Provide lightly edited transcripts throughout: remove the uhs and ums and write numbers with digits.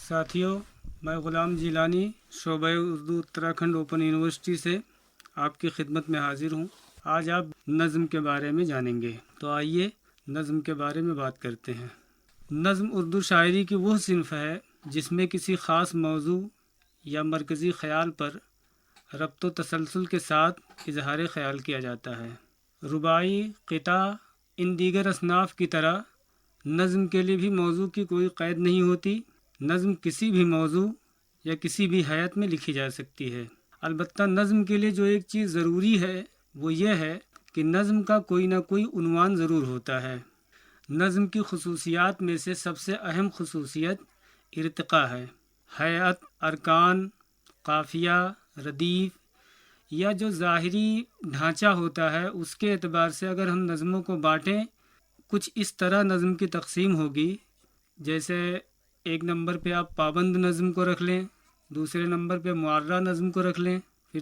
साथियों, मैं ग़ुलाम जिलानी शोबा Urdu Uttarakhand open university से आपकी खिदमत में हाजिर हूँ। आज आप नज़्म के बारे में जानेंगे, तो आइए नज़्म के बारे में बात करते हैं। नज़्म उर्दू शायरी की वो सिन्फ़ है जिसमें किसी ख़ास मौजू या मरकज़ी ख़याल पर रब्त व तसलसल के साथ इजहार ख़याल किया जाता है। रुबाई, क़िता, इन दीगर असनाफ़ की तरह नज़्म के लिए भी मौजू की कोई क़ैद नहीं होती। नज़्म किसी भी मौजू या किसी भी हैत में लिखी जा सकती है। अलबत्ता नज़्म के लिए जो एक चीज़ ज़रूरी है वो ये है कि नज़्म का कोई ना कोई उन्वान ज़रूर होता है। नज़्म की खुसूसियात में से सबसे अहम खुसूसियत इर्तिक़ा है। हैत, अरकान, काफ़िया, रदीफ़ या जो ज़ाहिरी ढांचा होता है उसके एतबार से अगर हम नज़्मों को बाँटें, कुछ इस तरह नज़्म की तक़सीम होगी। जैसे एक नंबर पे आप पाबंद नज़्म को रख लें, दूसरे नंबर पे मुअर्रा नज़्म को रख लें, फिर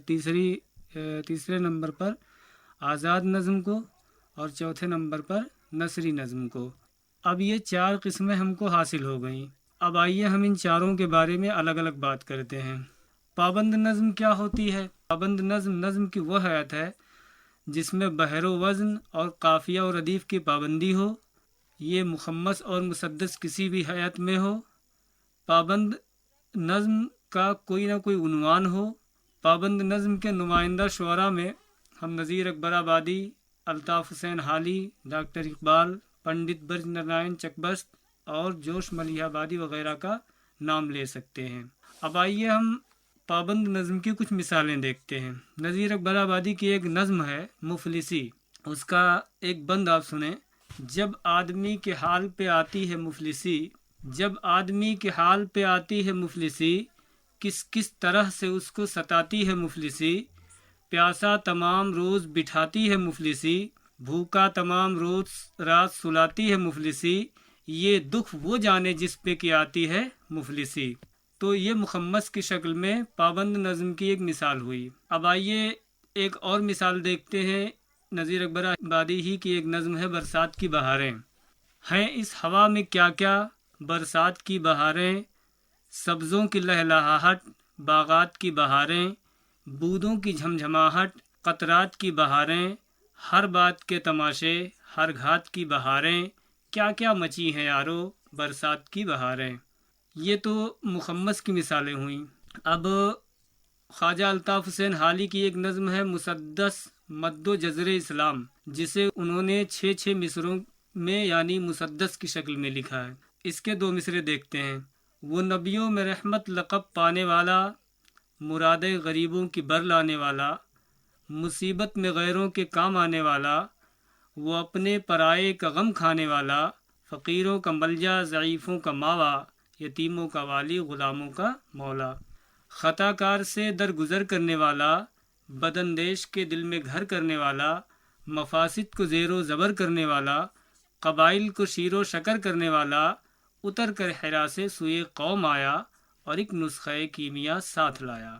तीसरे नंबर पर आज़ाद नज़्म को और चौथे नंबर पर नसरी नज़्म को। अब ये 4 किस्में हमको हासिल हो गईं। अब आइए हम इन चारों के बारे में अलग अलग बात करते हैं। पाबंद नज़्म क्या होती है? पाबंद नज़्म की वह हैत है जिसमें बहर व वज़न और काफ़िया और रदीफ़ की पाबंदी हो। ये मुखम्मस और मुसद्दस किसी भी हैत में हो। पाबंद नज़्म का कोई ना कोई उन्वान हो। पाबंद नज़्म के नुमाइंदा शुअरा में हम नज़ीर अकबर आबादी, अल्ताफ़ हुसैन हाली, डॉक्टर इकबाल, पंडित ब्रज नारायण चकबस्त और जोश मलिहाबादी वगैरह का नाम ले सकते हैं। अब आइए हम पाबंद नज़्म की कुछ मिसालें देखते हैं। नज़ीर अकबर आबादी की एक नज़्म है मुफलिसी, उसका एक बंद आप सुने। जब आदमी के हाल पे आती है मुफलिसी, जब आदमी के हाल पे आती है मुफलिसी, किस किस तरह से उसको सताती है मुफलिसी। प्यासा तमाम रोज़ बिठाती है मुफलिसी, भूखा तमाम रोज़ रात सुलाती है मुफलिसी। ये दुख वो जाने जिस पे की आती है मुफलिसी। तो ये मुखम्मस की शक्ल में पाबंद नज़्म की एक मिसाल हुई। अब आइए एक और मिसाल देखते हैं। नज़ीर अकबर आबादी ही की एक नज़्म है बरसात की बहारें। हैं इस हवा में क्या क्या बरसात की बहारें, सब्ज़ों की लहलहाहट, बागात की बहारें, बूंदों की झमझमाहट, कतरात की बहारें, हर बात के तमाशे, हर घात की बहारें, क्या क्या मची हैं यारो बरसात की बहारें। ये तो मुखम्मस की मिसालें हुई। अब ख्वाजा अल्ताफ़ हुसैन हाली की एक नज़्म है मुसद्दस मद्दो जज़रे इस्लाम, जिसे उन्होंने 6 मिसरों में यानी मुसद्दस की शक्ल में लिखा है। इसके 2 मिसरे देखते हैं। वो नबियों में रहमत लक़ब पाने वाला, मुरादे गरीबों की बर लाने वाला, मुसीबत में गैरों के काम आने वाला, वो अपने पराये का गम खाने वाला, फ़कीरों का मलजा, ज़ईफ़ों का मावा, यतीमों का वाली, ग़ुलामों का मौला, ख़ताकार से दरगुज़र करने वाला, बदअंदेश के दिल में घर करने वाला, मफासिद को ज़ेरो ज़बर करने वाला, क़बाइल को शीरो शकर करने वाला, उतर कर हिरा से सुए कौम आया और एक नुस्ख़े कीमिया साथ लाया।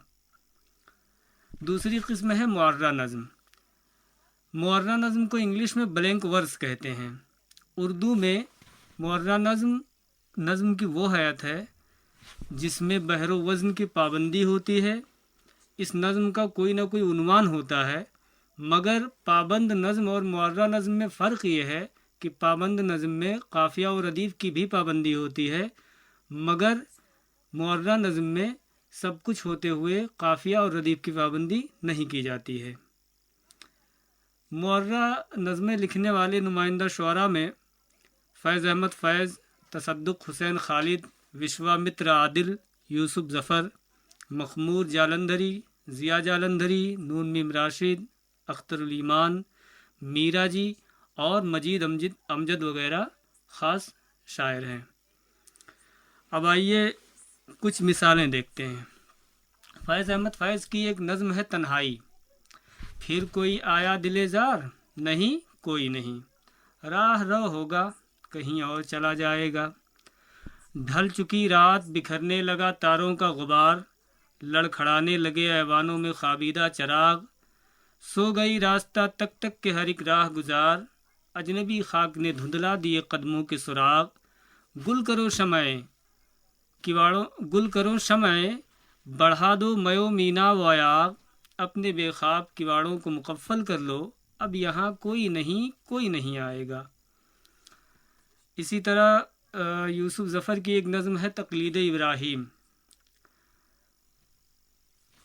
दूसरी किस्म है मुअर्रा नज़्म। मुअर्रा नज़्म को इंग्लिश में ब्लैंक वर्स कहते हैं। उर्दू में मुअर्रा नज़्म की वो हैत है जिसमें बहर व वज़न की पाबंदी होती है। इस नज़्म का कोई ना कोई उन्वान होता है, मगर पाबंद नज़्म और मुअर्रा नज़्म में फ़र्क ये है कि पाबंद नज़्म में काफ़िया और रदीफ़ की भी पाबंदी होती है, मगर मुअर्रा नज़्म में सब कुछ होते हुए काफ़िया और रदीफ़ की पाबंदी नहीं की जाती है। मुअर्रा नज़्में लिखने वाले नुमाइंदा शुअरा में फ़ैज़ अहमद फ़ैज़, तसद्दुक़ हुसैन खालिद, विश्वामित्र आदिल, यूसुफ ज़फ़र, मखमूर जालंधरी, ज़िया जालंधरी, नून मीम राशिद, अख्तरुल ईमान, मीरा जी और मजीद अमजद वगैरह ख़ास शायर हैं। अब आइए कुछ मिसालें देखते हैं। फ़ैज़ अहमद फ़ैज़ की एक नज़्म है तन्हाई। फिर कोई आया दिलेज़ार, नहीं कोई नहीं, राह रो होगा कहीं और चला जाएगा। ढल चुकी रात बिखरने लगा तारों का गुबार, लड़खड़ाने लगे ऐवानों में खाबीदा चराग। सो गई रास्ता तक तक के हर एक राह गुजार, अजनबी खाक ने धुंधला दिए कदमों के सुराग। गुल करो शमए किवाड़ों गुल करो शमए, बढ़ा दो मयो मीना व आग, अपने बेखाब किवाड़ों को मुकफ़ल कर लो, अब यहाँ कोई नहीं आएगा। इसी तरह यूसुफ ज़फ़र की एक नज़म है तक़लीद इब्राहीम।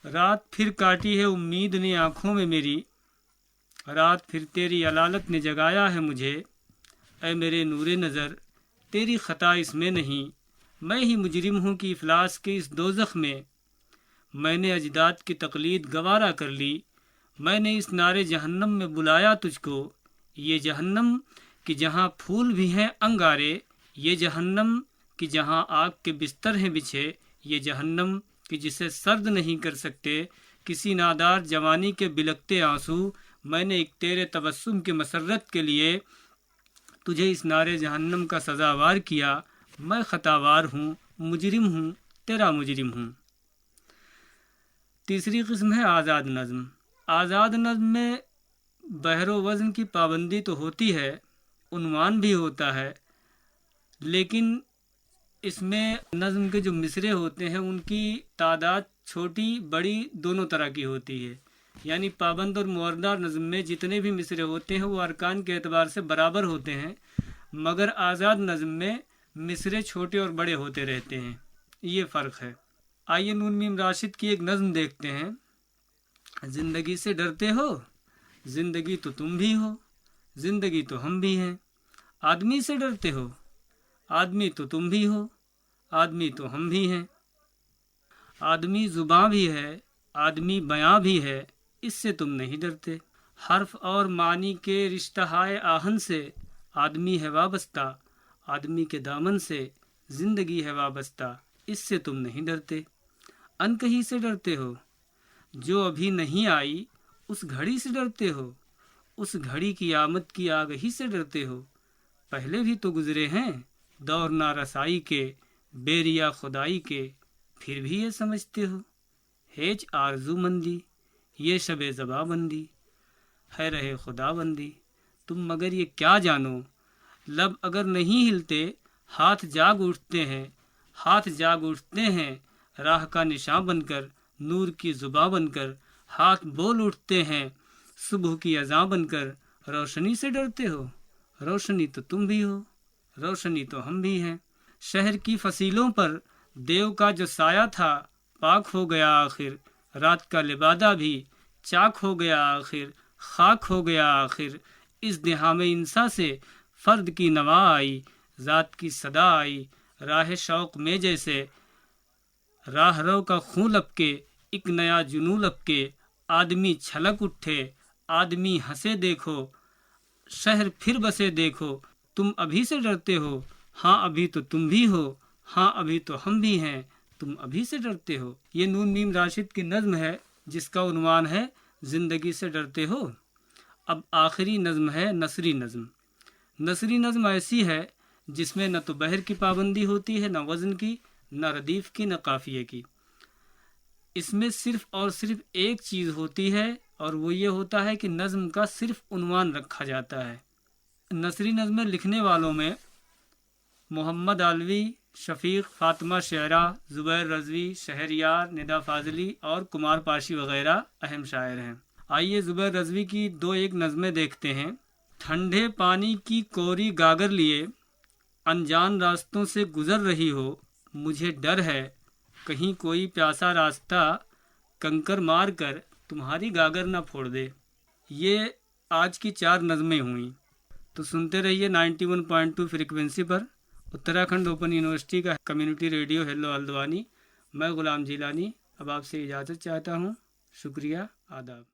रात फिर काटी है उम्मीद ने आँखों में मेरी, रात फिर तेरी अलालत ने जगाया है मुझे, ऐ मेरे नूरे नज़र तेरी ख़ता इसमें नहीं, मैं ही मुजरिम हूँ कि इफ़लास के इस दोज़ख में। मैंने अजदाद की तक़लीद गवारा कर ली, मैंने इस नारे जहन्नम में बुलाया तुझको, ये जहन्नम कि जहाँ फूल भी हैं अंगारे, ये जहन्नम कि जहाँ आग के बिस्तर हैं बिछे, ये जहन्नम कि जिसे सर्द नहीं कर सकते किसी नादार जवानी के बिलकते आंसू। मैंने एक तेरे तबस्सुम के मसरत के लिए तुझे इस नारे जहन्नम का सज़ावार किया, मैं ख़तावार हूँ, मुजरिम हूँ, तेरा मुजरिम हूँ। तीसरी किस्म है आज़ाद नज़्म। आज़ाद नज़्म में बहरो वज़न की पाबंदी तो होती है, उन्वान भी होता है, लेकिन इसमें नज़्म के जो मिसरे होते हैं उनकी तादाद छोटी बड़ी दोनों तरह की होती है। यानी पाबंद और मुअर्रदा नज़्म में जितने भी मिसरे होते हैं वो अरकान के एतबार से बराबर होते हैं, मगर आज़ाद नज़्म में मिसरे छोटे और बड़े होते रहते हैं, ये फ़र्क है। आइए नून मीम राशिद की एक नज़्म देखते हैं। ज़िंदगी से डरते हो, ज़िंदगी तो तुम भी हो, ज़िंदगी तो हम भी हैं। आदमी से डरते हो, आदमी तो तुम भी हो, आदमी तो हम भी हैं। आदमी ज़ुबां भी है, आदमी बयां भी है, इससे तुम नहीं डरते। हर्फ और मानी के रिश्तहाए आहन से आदमी है वाबस्ता, आदमी के दामन से ज़िंदगी है वाबस्ता, इससे तुम नहीं डरते। अनकही से डरते हो, जो अभी नहीं आई उस घड़ी से डरते हो, उस घड़ी की आमद की आगही से डरते हो। पहले भी तो गुजरे हैं दौर ना रसाई के, बेरिया खुदाई के, फिर भी ये समझते हो। हेज आरज़ूमंदी, ये शबे ज़बाबंदी, है रहे खुदाबंदी, तुम मगर ये क्या जानो। लब अगर नहीं हिलते हाथ जाग उठते हैं, हाथ जाग उठते हैं राह का निशान बनकर, नूर की ज़ुबां बनकर हाथ बोल उठते हैं सुबह की अज़ां बनकर। रोशनी से डरते हो, रोशनी तो तुम भी हो, रोशनी तो हम भी हैं। शहर की फसीलों पर देव का जो साया था पाक हो गया आखिर, रात का लिबादा भी चाक हो गया आखिर, खाक हो गया आखिर। इस दिहा में इंसा से फर्द की नवा आई, ज़ात की सदा आई, राह शौक में जैसे राहरो का खून लपके, एक नया जुनू लपके। आदमी छलक उठे, आदमी हंसे देखो, शहर फिर बसे देखो। तुम अभी से डरते हो, हाँ अभी तो तुम भी हो, हाँ अभी तो हम भी हैं, तुम अभी से डरते हो। ये नून मीम राशिद की नज़्म है जिसका उन्वान है ज़िंदगी से डरते हो। अब आखिरी नज़्म है नसरी नज़्म। नसरी नज़्म ऐसी है जिसमें न तो बहर की पाबंदी होती है, न वज़न की, न रदीफ़ की, न काफ़िये की। इसमें सिर्फ़ और सिर्फ एक चीज़ होती है और वो ये होता है कि नज़्म का सिर्फ उन्वान रखा जाता है। नसरी नज़्में लिखने वालों में मोहम्मद आलवी, शफ़ीक़, फ़ातिमा शेरा, ज़ुबैर रज़वी, शहरयार, निदा फ़ाज़ली और कुमार पाशी वग़ैरह अहम शायर हैं। आइए ज़ुबैर रज़वी की दो एक नज़में देखते हैं। ठंडे पानी की कोरी गागर लिए अनजान रास्तों से गुज़र रही हो, मुझे डर है कहीं कोई प्यासा रास्ता कंकर मार कर तुम्हारी गागर ना फोड़ दे। ये आज की 4 नज़में हुई। तो सुनते रहिए 91.2 फ्रीक्वेंसी पर उत्तराखंड ओपन यूनिवर्सिटी का कम्युनिटी रेडियो हेलो हल्द्वानी। मैं गुलाम जिलानी अब आपसे इजाज़त चाहता हूँ। शुक्रिया, आदाब।